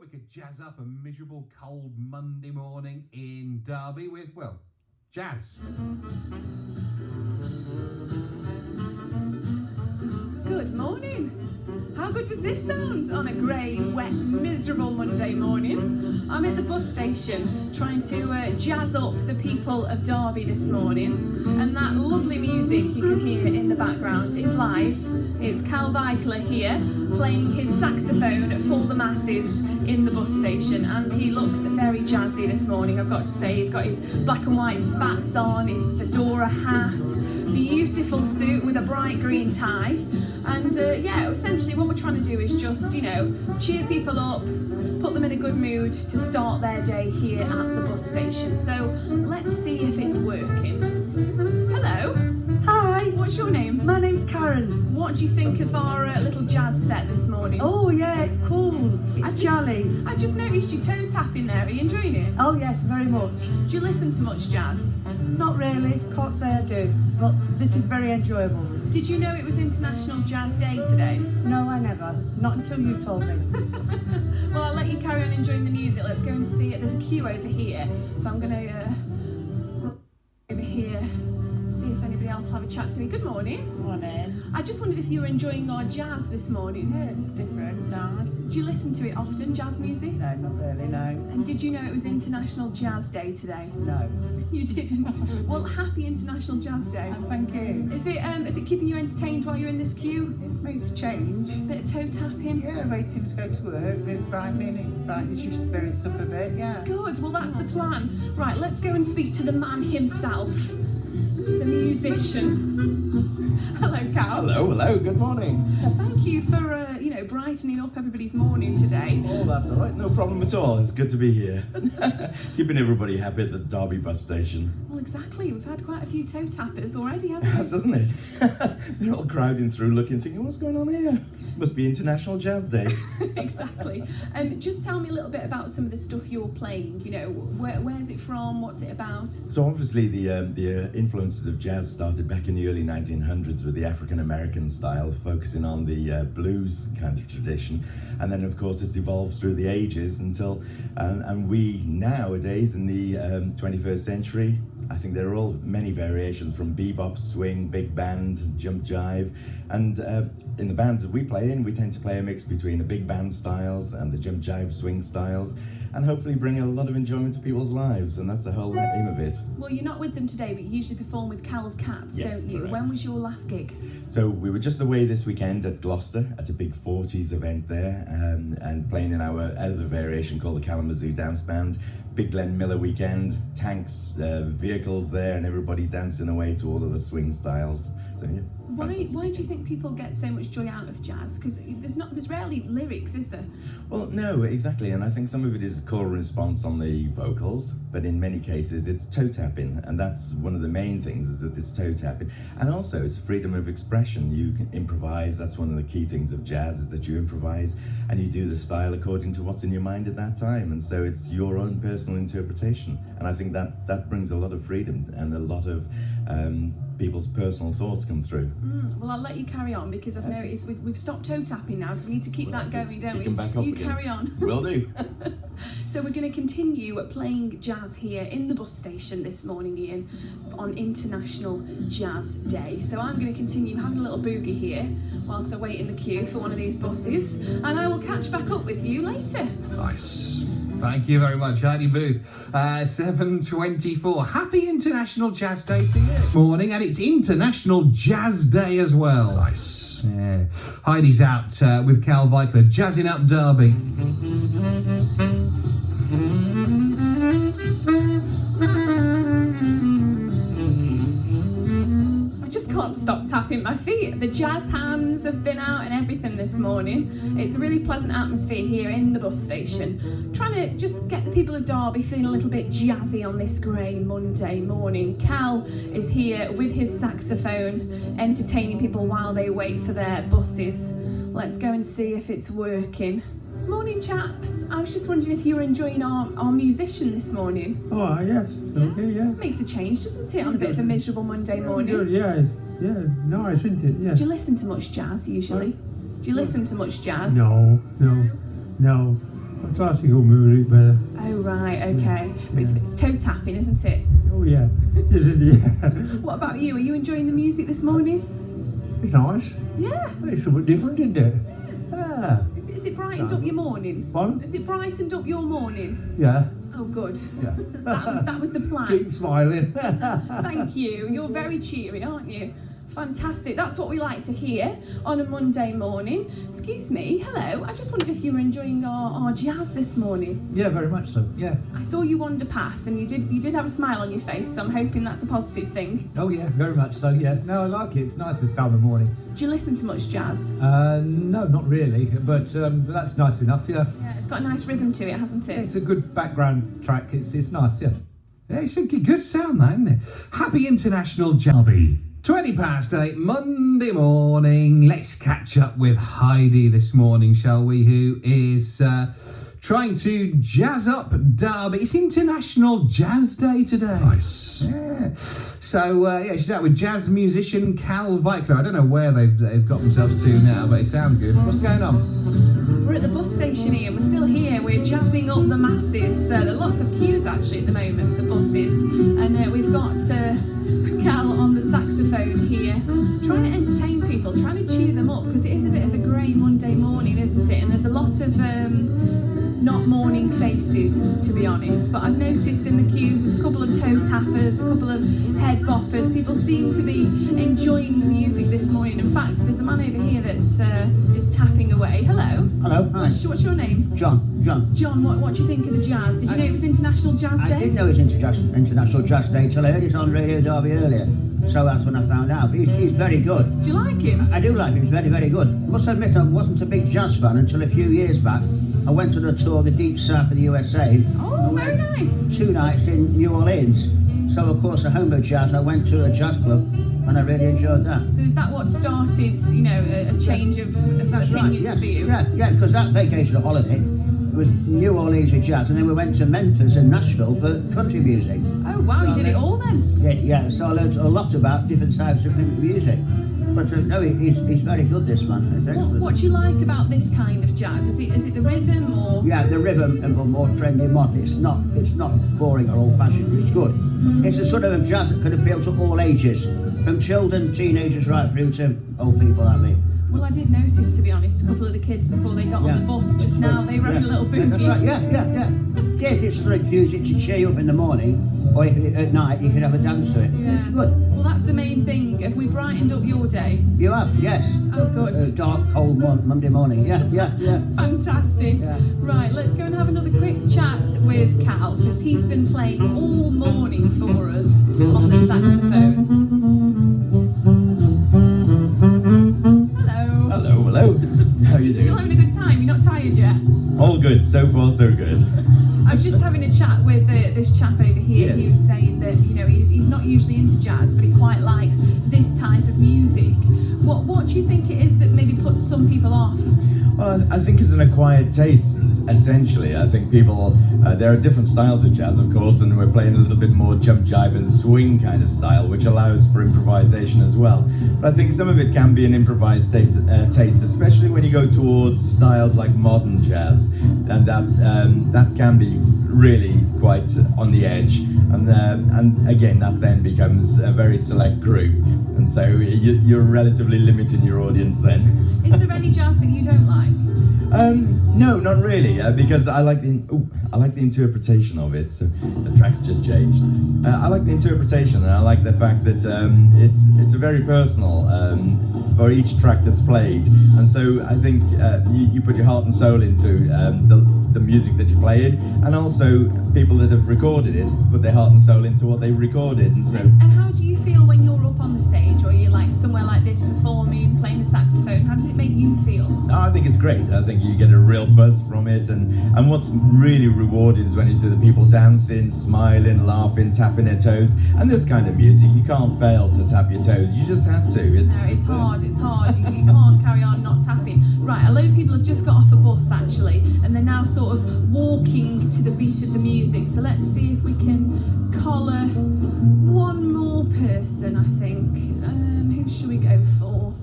we could jazz up a miserable, cold Monday morning in Derby with, well, jazz. Good morning. How good does this sound on a grey, wet, miserable Monday morning? I'm at the bus station trying to jazz up the people of Derby this morning, and that lovely music you can hear in the background is live. It's Kal Vaikla here playing his saxophone for the masses in the bus station, and he looks very jazzy this morning, I've got to say. He's got his black and white spats on, his fedora hat, beautiful suit with a bright green tie, and yeah, essentially what we're trying to do is just, you know, cheer people up, put them in a good mood to start their day here at the bus station. So let's see if it's working. Hello. Hi. What's your name? My name's Karen. What do you think of our little jazz set this morning? Oh yeah, it's cool. It's jolly. I just noticed you toe tapping there. Are you enjoying it? Oh yes, very much. Do you listen to much jazz? Not really, can't say I do, but this is very enjoyable. Did you know it was International Jazz Day today? No, I never. Not until you told me. Well, I'll let you carry on enjoying the music. Let's go and see it. There's a queue over here, so I'm going to over here, see if anybody else will have a chat to me. Good morning. Morning. I just wondered if you were enjoying our jazz this morning. Yeah, it's different, nice. Do you listen to it often, jazz music? No, not really, no. And did you know it was International Jazz Day today? No. You didn't? Well, happy International Jazz Day. Thank you. Is it keeping you entertained while you're in this queue? It makes a change. Bit of toe tapping? Yeah, waiting to go to work, bit brightening, it brightens your spirits up a bit, yeah. Good, well that's the plan. Right, let's go and speak to the man himself, the musician. Hello, Kal. Hello, good morning. Thank you for, you know, brightening up everybody's morning today. Oh, that's all right, no problem at all. It's good to be here. Keeping everybody happy at the Derby bus station. Well, exactly. We've had quite a few toe tappers already, haven't It we? has, doesn't it? They're all crowding through looking, thinking, what's going on here? Must be International Jazz Day. Exactly. Just tell me a little bit about some of the stuff you're playing. You know, where's it from? What's it about? So obviously the influences of jazz started back in the early 1900s with the African-American style, focusing on the blues kind of tradition. And then, of course, it's evolved through the ages until, and we nowadays in the 21st century, I think there are all many variations from bebop, swing, big band, jump jive, and in the bands that we play in, we tend to play a mix between the big band styles and the jump jive swing styles, and hopefully bring a lot of enjoyment to people's lives, and that's the whole aim of it. Well, you're not with them today, but you usually perform with Cal's Cats, Yes, don't you? correct. When was your last gig? So we were just away this weekend at Gloucester at a big 40s event there, and playing in our other variation called the Kalamazoo dance band. Big Glenn Miller weekend, tanks, vehicles there, and everybody dancing away to all of the swing styles. So yeah. Why do you think people get so much joy out of jazz? Because there's rarely lyrics, is there? Well, no, exactly, and I think some of it is call and response on the vocals, but in many cases it's toe tapping, and that's one of the main things, is that it's toe tapping, and also it's freedom of expression. You can improvise. That's one of the key things of jazz, is that you improvise and you do the style according to what's in your mind at that time, and so it's your own personal interpretation, and I think that brings a lot of freedom, and a lot of people's personal thoughts come through. Well, I'll let you carry on, because I've noticed we've stopped toe tapping now, so we need to keep that going, don't we? Pick 'em back up You again. carry on. Will do. So we're going to continue playing jazz here in the bus station this morning, Ian, on International Jazz Day. So I'm going to continue having a little boogie here whilst I wait in the queue for one of these buses, and I will catch back up with you later. Nice. Thank you very much, Heidi Booth. 7:24. Happy International Jazz Day to you. Morning, and it's International Jazz Day as well. Nice. Yeah. Heidi's out with Kal Vaikla, jazzing up Derby. I just can't stop tapping my feet. The jazz hands have been out and everything this morning. It's a really pleasant atmosphere here in the bus station. Trying to just get the people of Derby feeling a little bit jazzy on this grey Monday morning. Kal is here with his saxophone, entertaining people while they wait for their buses. Let's go and see if it's working. Morning, chaps. I was just wondering if you were enjoying our musician this morning. Oh, yes. Okay, yeah. Makes a change, doesn't it, on a bit of a miserable Monday morning? Good, yeah. Yeah, nice, isn't it? Yeah. Do you listen to much jazz usually? Do you listen to much jazz? No. Classical music better. Oh right, okay. But it's toe tapping, isn't it? Oh yeah. Yeah. What about you? Are you enjoying the music this morning? It's nice. Yeah. It's something different, isn't it? Yeah. Is it brightened up your morning? Pardon? Has it brightened up your morning? Yeah. Oh, good. Yeah. that was the plan. Keep smiling. Thank you. You're very cheery, aren't you? Fantastic. That's what we like to hear on a Monday morning. Excuse me. Hello. I just wondered if you were enjoying our jazz this morning. Yeah, very much so. Yeah. I saw you wander past, and you did have a smile on your face. So I'm hoping that's a positive thing. Oh yeah, very much so. Yeah. No, I like it. It's nice this time of morning. Do you listen to much jazz? No, not really, but that's nice enough. Yeah. Yeah, it's got a nice rhythm to it, hasn't it? It's a good background track. It's nice. Yeah. Yeah, it's a good sound, that, isn't it? Happy International Jobby. 8:20, Monday morning. Let's catch up with Heidi this morning, shall we? Who is trying to jazz up Derby. It's International Jazz Day today. Nice. Yeah. So, she's out with jazz musician Kal Vaikla. I don't know where they've got themselves to now, but it sounds good. What's going on? We're at the bus station here. We're still here. We're jazzing up the masses. There are lots of queues actually at the moment for buses, and we've got Kal on the saxophone here, trying to entertain people, trying to cheer them up, because it is a bit of a grey Monday morning, isn't it? And there's a lot of not morning faces, to be honest, but I've noticed in the queues there's a couple of toe tappers, a couple of head boppers. People seem to be enjoying the music this morning. In fact, there's a man over here that is tapping away. Hello. Hello, hi. What's your name? John. John, what do you think of the jazz? Did you know it was International Jazz Day? I didn't know it was International Jazz Day till I heard it on Radio Derby earlier. So that's when I found out. He's very good. Do you like him? I do like him, he's very, very good. I must admit I wasn't a big jazz fan until a few years back. I went on a tour of the deep south of the USA. Oh, very nice. 2 nights in New Orleans. So of course, a home of jazz, I went to a jazz club and I really enjoyed that. So is that what started, a change of That's right, opinions for you? Yeah, because that vacation holiday, it was New Orleans for jazz, and then we went to Memphis and Nashville for country music. Oh wow, you did it all then? Yeah, so I learned a lot about different types of music. But no, he's very good, this man. It's excellent. What do you like about this kind of jazz? Is it the rhythm or? Yeah, the rhythm and more trendy modern. It's not boring or old-fashioned. It's good. It's a sort of jazz that can appeal to all ages, from children, teenagers, right through to old people like me. Well, I did notice, to be honest, a couple of the kids before they got on the bus just now, they were having a little boogie. That's right. Yeah. Yes, it's sort of music to cheer you up in the morning, or at night you can have a dance to it. Yeah. It's good. Well, that's the main thing. Have we brightened up your day? You have, yes. Oh, good. Dark, cold Monday morning. Yeah. Fantastic. Yeah. Right, let's go and have another quick chat with Kal, because he's been playing all morning for us on the saxophone. Hello. How are you Still doing? having a good time? You're not tired yet? All good. So far, so good. I was just having a chat with this chap over here. Yes. He was saying that he's not usually into jazz, but he quite likes this type of music. What do you think it is that maybe puts some people off? Well, I think it's an acquired taste, essentially. I think people, there are different styles of jazz, of course, and we're playing a little bit more jump, jive and swing kind of style, which allows for improvisation as well. But I think some of it can be an improvised taste, especially when you go towards styles like modern jazz, and that can be really quite on the edge. And again, that then becomes a very select group, and so you're relatively limiting your audience then. Is there any jazz that you don't like? No, not really, because I like the interpretation of it. So the track's just changed. I like the interpretation, and I like the fact that it's a very personal for each track that's played. And so I think you put your heart and soul into the music that you're playing, and also people that have recorded it put their heart and soul into what they recorded. And so. And how do you feel when you're up on the stage, or you're like somewhere like this performing, playing the saxophone? How does it make you feel? No, I think it's great. I think you get a real buzz from it, and what's really rewarded is when you see the people dancing, smiling, laughing, tapping their toes. And this kind of music, you can't fail to tap your toes. You just have to. It's hard. You can't carry on not tapping. Right, a load of people have just got off a bus actually, and they're now sort of walking to the beat of the music. So let's see if we can collar one more person, I think. Who should we go for?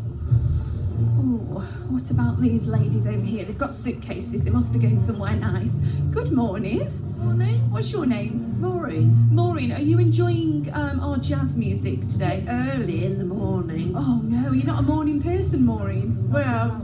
Ooh. what about these ladies over here? They've got suitcases. They must be going somewhere nice. Good morning. Morning. What's your name? Maureen. Maureen, are you enjoying our jazz music today? Early in the morning. Oh no, you're not a morning person, Maureen. Well.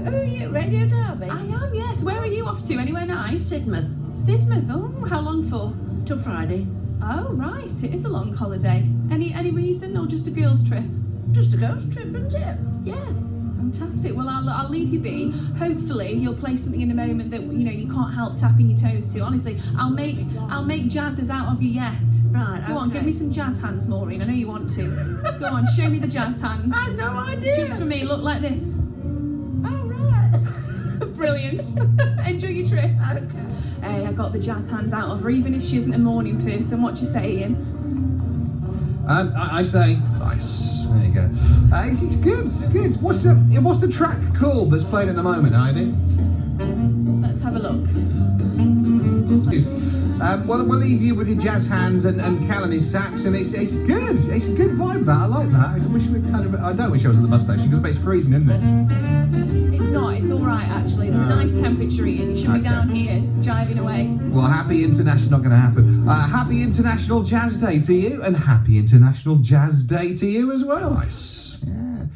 Are you Radio Derby? I am, yes. Where are you off to? Anywhere nice? Sidmouth. Sidmouth. Oh, how long for? Till Friday. Oh, right. It is a long holiday. Any reason, or just a girls' trip? Just a girls' trip, isn't it? Yeah. Fantastic. Well, I'll leave you be. Hopefully, you'll play something in a moment that you can't help tapping your toes to. Honestly, I'll make jazzers out of you yet. Right. Go on, give me some jazz hands, Maureen. I know you want to. Go on, show me the jazz hands. I have no idea. Just for me, look like this. Oh, right. Brilliant. Enjoy your trip. Okay. Hey, I got the jazz hands out of her, even if she isn't a morning person. What you saying? I say nice. There you go. It's good. It's good. What's the track called that's playing at the moment, Heidi? Let's have a look. Well, we'll leave you with your jazz hands and Cal and his sax, and it's good. It's a good vibe. That I like that. I don't wish I was at the bus station because it's freezing, isn't it? It's not. It's all right actually. There's a nice temperature in. You should be down here jiving away. Well, happy International, not going to happen. Happy International Jazz Day to you, and happy International Jazz Day to you as well. Nice. Yeah.